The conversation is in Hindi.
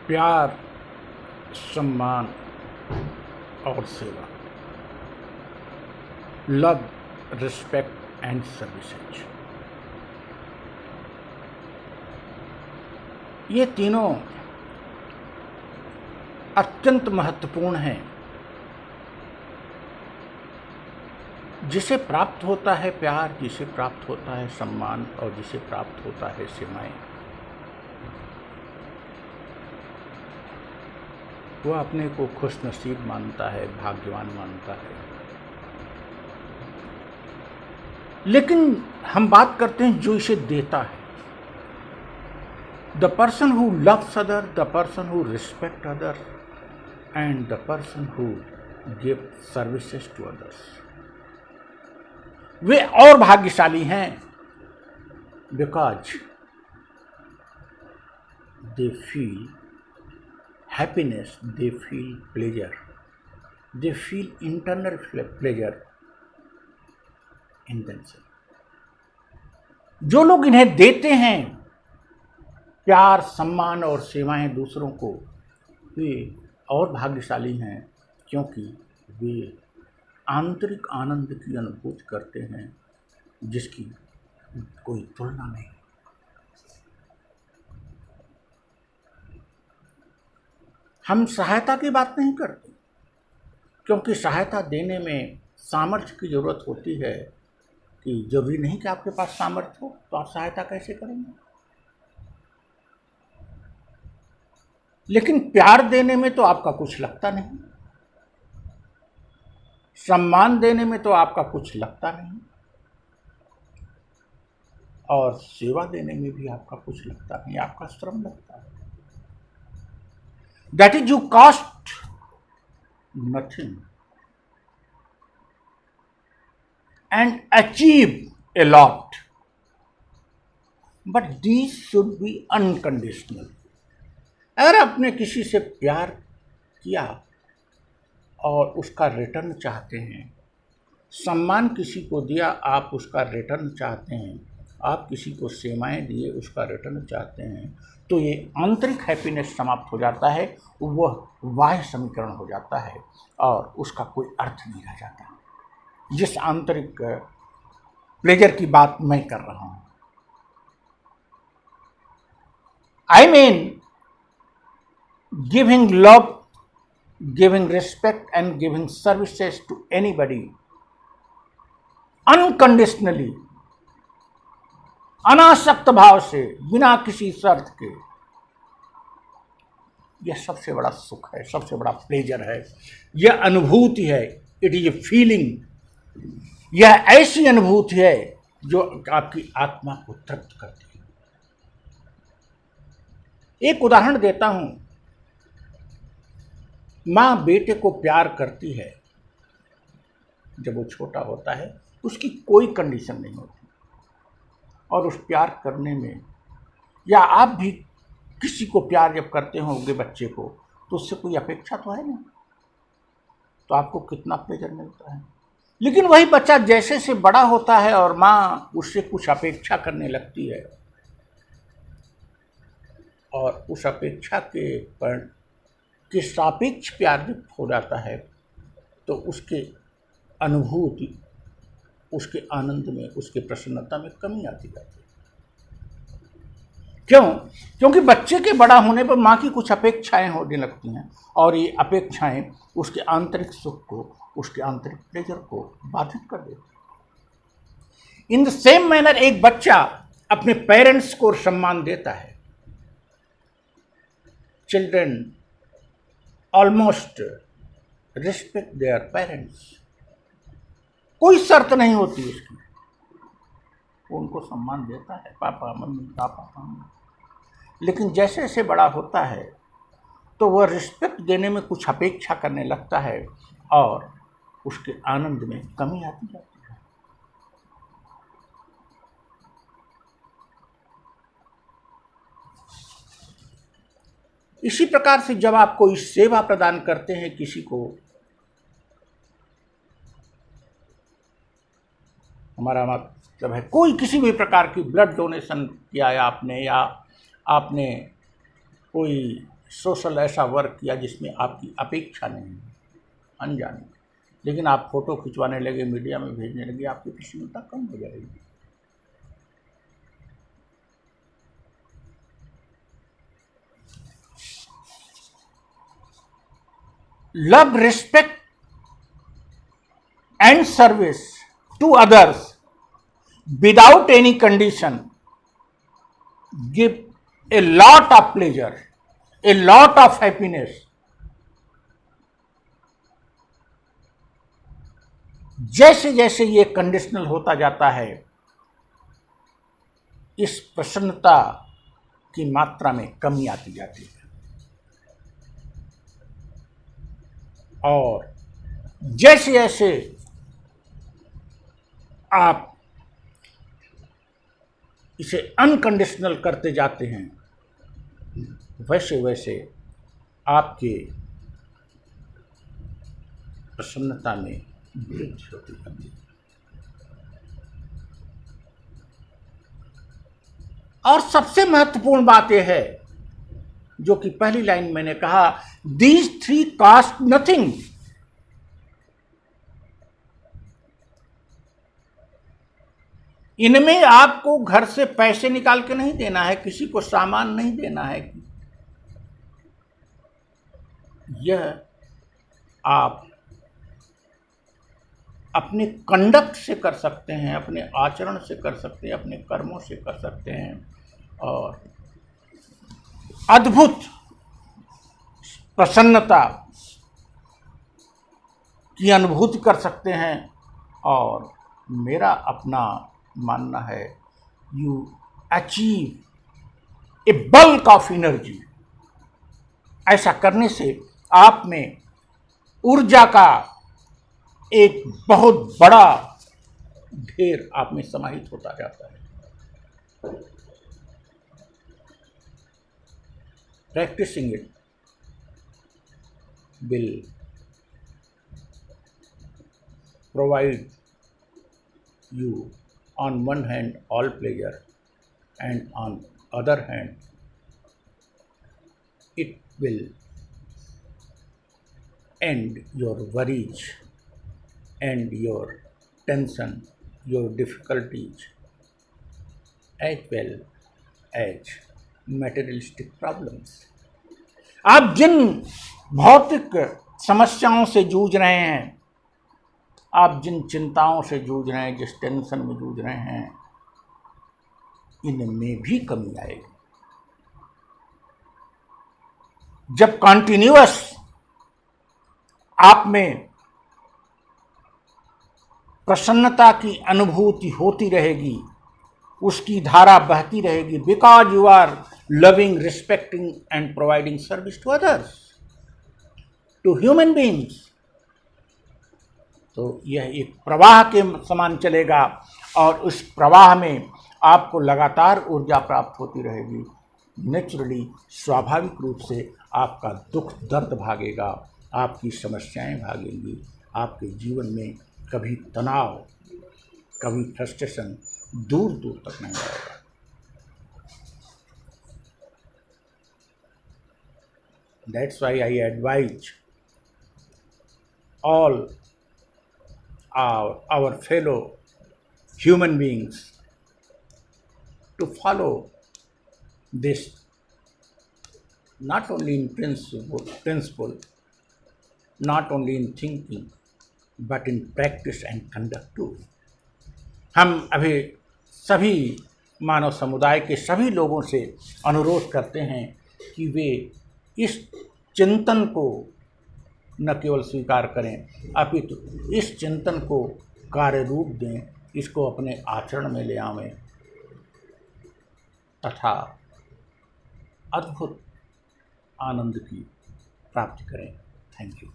प्यार, सम्मान और सेवा, लव, रिस्पेक्ट एंड सर्विसेज, ये तीनों अत्यंत महत्वपूर्ण हैं। जिसे प्राप्त होता है प्यार, जिसे प्राप्त होता है सम्मान और जिसे प्राप्त होता है सेवाएं, वह अपने को खुशनसीब मानता है, भाग्यवान मानता है। लेकिन हम बात करते हैं जो इसे देता है। The person who loves other, the person who respect other and the person who give services to others, वे और भाग्यशाली हैं, because they feel happiness, they feel pleasure, they feel internal pleasure in themselves. जो लोग इन्हें देते हैं प्यार, सम्मान और सेवाएं दूसरों को, वे और भाग्यशाली हैं, क्योंकि वे आंतरिक आनंद की अनुभूति करते हैं जिसकी कोई तुलना नहीं। हम सहायता की बात नहीं करते, क्योंकि सहायता देने में सामर्थ्य की जरूरत होती है, कि जरूरी नहीं कि आपके पास सामर्थ्य हो, तो आप सहायता कैसे करेंगे। लेकिन प्यार देने में तो आपका कुछ लगता नहीं, सम्मान देने में तो आपका कुछ लगता नहीं, और सेवा देने में भी आपका कुछ लगता नहीं, आपका श्रम लगता है। That is, you cost nothing and achieve a lot, but these should be unconditional. अगर आपने किसी से प्यार किया और उसका रिटर्न चाहते हैं, सम्मान किसी को दिया, आप उसका रिटर्न चाहते हैं, आप किसी को सेवाएं दिए, उसका रिटर्न चाहते हैं, तो ये आंतरिक हैप्पीनेस समाप्त हो जाता है, वह बाह्य समीकरण हो जाता है और उसका कोई अर्थ नहीं रह जाता। जिस आंतरिक प्लेजर की बात मैं कर रहा हूं, I mean giving love, giving respect and giving services to anybody unconditionally, अनासक्त भाव से, बिना किसी शर्त के। यह सबसे बड़ा सुख है, सबसे बड़ा प्लेजर है, यह अनुभूति है। It is a feeling. यह ऐसी अनुभूति है जो आपकी आत्मा को तृप्त करती है। एक उदाहरण देता हूं। मां बेटे को प्यार करती है जब वो छोटा होता है, उसकी कोई कंडीशन नहीं होती, और उस प्यार करने में, या आप भी किसी को प्यार जब करते होंगे बच्चे को, तो उससे कोई अपेक्षा तो है नहीं, तो आपको कितना प्लेजर मिलता है। लेकिन वही बच्चा जैसे से बड़ा होता है और माँ उससे कुछ अपेक्षा करने लगती है, और उस अपेक्षा के सापेक्ष प्यार जब हो जाता है, तो उसके अनुभूति, उसके आनंद में, उसके प्रसन्नता में कमी आती जाती है। क्यों? क्योंकि बच्चे के बड़ा होने पर माँ की कुछ अपेक्षाएं होने लगती हैं, और ये अपेक्षाएं उसके आंतरिक सुख को, उसके आंतरिक प्लेजर को बाधित कर देती हैं। इन द सेम मैनर एक बच्चा अपने पेरेंट्स को सम्मान देता है। Children almost respect their parents, कोई शर्त नहीं होती उसकी, वो उनको सम्मान देता है, पापा मम्मी, पापा मम्मी। लेकिन जैसे जैसे बड़ा होता है तो वह रिस्पेक्ट देने में कुछ अपेक्षा करने लगता है, और उसके आनंद में कमी आती जाती है। इसी प्रकार से जब आप कोई सेवा प्रदान करते हैं किसी को, हमारा मतलब है कोई किसी भी प्रकार की ब्लड डोनेशन किया है आपने, या आपने कोई सोशल ऐसा वर्क किया जिसमें आपकी अपेक्षा नहीं है, अनजाने, लेकिन आप फोटो खिंचवाने लगे, मीडिया में भेजने लगे, आपकी प्रसन्नता कम हो जाएगी। Love, respect and service to others without any condition give a lot of pleasure, a lot of happiness. जैसे जैसे ये कंडीशनल होता जाता है, इस प्रसन्नता की मात्रा में कमी आती जाती है, और जैसे जैसे आप इसे अनकंडीशनल करते जाते हैं, वैसे वैसे आपके प्रसन्नता में वृद्धि होती जाती है। और सबसे महत्वपूर्ण बात यह है, जो कि पहली लाइन मैंने कहा, दीज थ्री कास्ट नथिंग। इनमें आपको घर से पैसे निकाल के नहीं देना है, किसी को सामान नहीं देना है, यह आप अपने कंडक्ट से कर सकते हैं, अपने आचरण से कर सकते हैं, अपने कर्मों से कर सकते हैं, और अद्भुत प्रसन्नता की अनुभूति कर सकते हैं। और मेरा अपना मानना है, you achieve a bulk of energy. ऐसा करने से आप में ऊर्जा का एक बहुत बड़ा ढेर आप में समाहित होता जाता है। Practising it will provide you on one hand all pleasure, and on other hand it will end your worries and your tension, your difficulties, as well as materialistic problems. आप जिन भौतिक समस्याओं से जूझ रहे हैं, आप जिन चिंताओं से जूझ रहे हैं, जिस टेंशन में जूझ रहे हैं, इनमें भी कमी आएगी। जब कॉन्टिन्यूअस आप में प्रसन्नता की अनुभूति होती रहेगी, उसकी धारा बहती रहेगी, because you are loving, respecting and providing service to others, to human beings, तो यह एक प्रवाह के समान चलेगा, और उस प्रवाह में आपको लगातार ऊर्जा प्राप्त होती रहेगी। नेचुरली, स्वाभाविक रूप से आपका दुख दर्द भागेगा, आपकी समस्याएं भागेंगी, आपके जीवन में कभी तनाव, कभी फ्रस्ट्रेशन दूर दूर तक नहीं आएगा। That's why I advise all our fellow human beings to follow this, not only in principle, not only in thinking, but in practice and conduct too. हम अभी सभी मानव समुदाय के सभी लोगों से अनुरोध करते हैं कि वे इस चिंतन को न केवल स्वीकार करें, अपितु इस चिंतन को कार्य रूप दें, इसको अपने आचरण में ले आवें, तथा अद्भुत आनंद की प्राप्ति करें। Thank you.